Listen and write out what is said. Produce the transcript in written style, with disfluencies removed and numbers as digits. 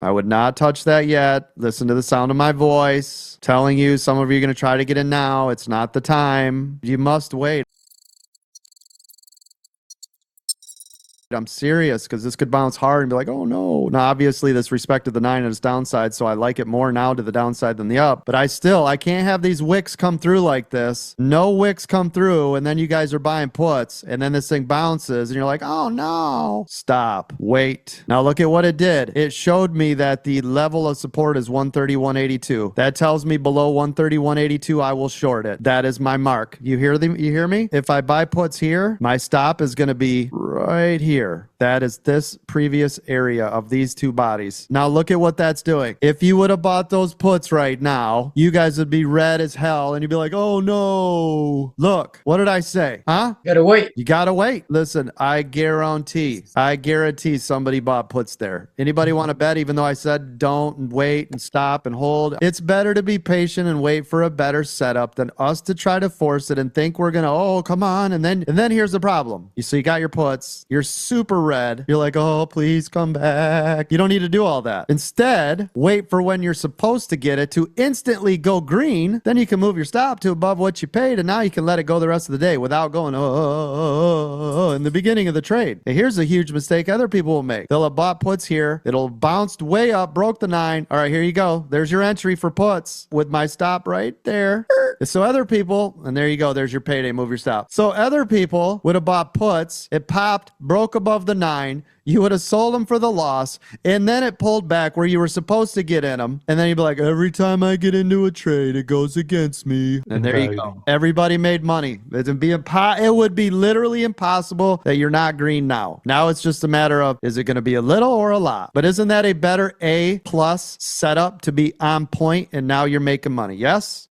I would not touch that yet. Listen to the sound of my voice telling you some of you are going to try to get in now. It's not the time. You must wait. I'm serious because this could bounce hard and be like, oh no. Now, obviously, this respected the 9 and its downside, so I like it more now to the downside than the up. But I can't have these wicks come through like this. No wicks come through, and then you guys are buying puts, and then this thing bounces, and you're like, oh no. Stop. Wait. Now, look at what it did. It showed me that the level of support is 131.82. That tells me below 131.82, I will short it. That is my mark. You hear me? If I buy puts here, my stop is going to be right here. That is this previous area of these two bodies. Now look at what that's doing. If you would have bought those puts right now, you guys would be red as hell and you'd be like, oh no. Look, what did I say? Huh? Gotta wait. You gotta wait. Listen, I guarantee somebody bought puts there. Anybody want to bet, even though I said don't wait and stop and hold? It's better to be patient and wait for a better setup than us to try to force it and think we're gonna, oh, come on. And then here's the problem. You got your puts. You're super red. You're like, oh, please come back. You don't need to do all that. Instead, wait for when you're supposed to get it to instantly go green. Then you can move your stop to above what you paid, and now you can let it go the rest of the day without going, oh, in the beginning of the trade. Now, here's a huge mistake other people will make. They'll have bought puts here. It'll bounced way up, broke the 9. All right, here you go. There's your entry for puts with my stop right there. So other people, and there you go. There's your payday. Move your stop. So other people would have bought puts. It popped, broke above the 9. You would have sold them for the loss, and then it pulled back where you were supposed to get in them, and then you'd be like, every time I get into a trade, it goes against me. And there you go. Everybody made money. It would be literally impossible that you're not green now. Now it's just a matter of, is it going to be a little or a lot? But isn't that a better A+ setup to be on point, and now you're making money? Yes?